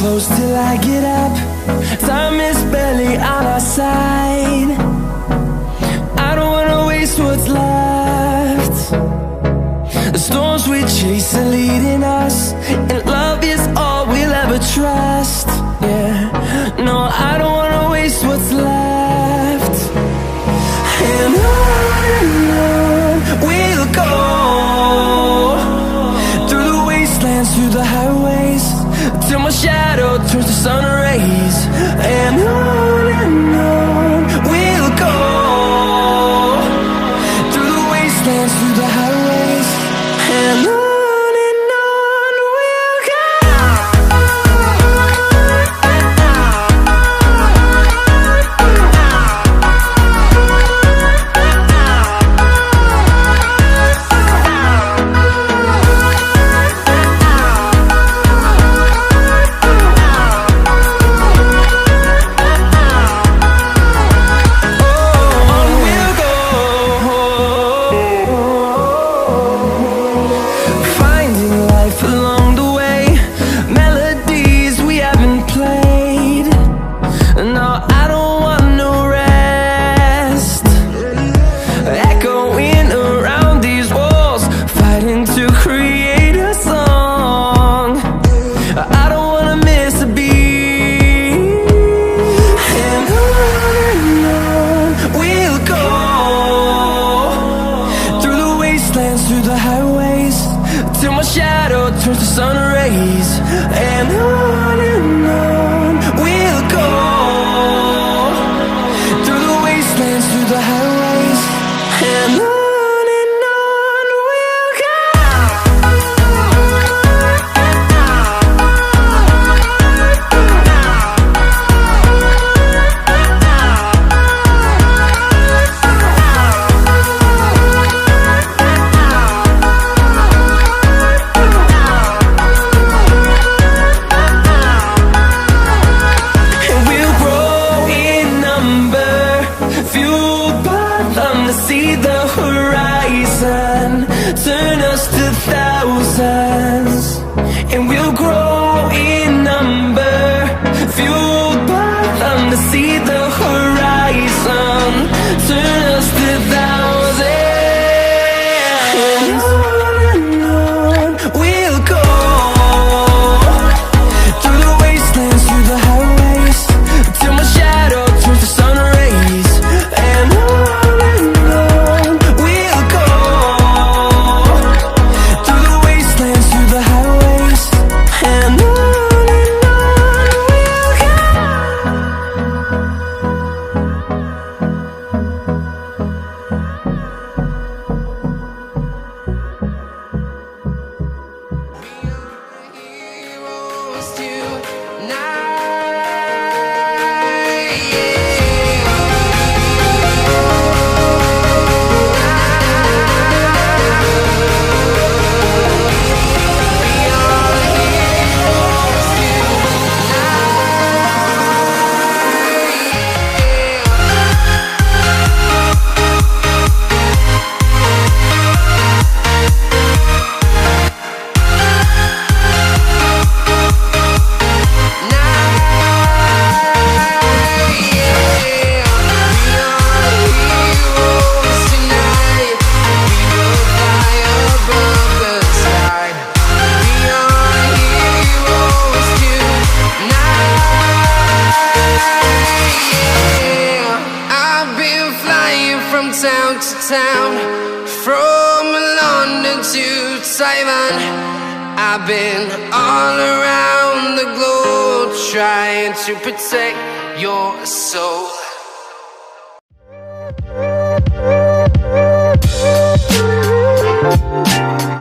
close till I get up. Time is barely on our side. I don't wanna waste what's left. The storms we chase are leading us, and love is all we'll ever trust. Yeah, no, I don't wanna waste what's left. And on we'll go, through the wastelands, through the highways, till my shadow turns to sun rays. And on we'll go, through the wastelands, through the highways, and on we'll go. Through the highways, till my shadow turns to sun rays. And on we'll go, through the wastelands, through the highways, and on we'll go. See the horizon turn us to thousands, and we'll grow in number, fueled by them to see the horizon turn us to thousands. And on we'll go, through the wastelands, through the highways, till my shadow turns to sun rays. And town to town, from London to Taiwan. I've been all around the globe trying to protect your soul.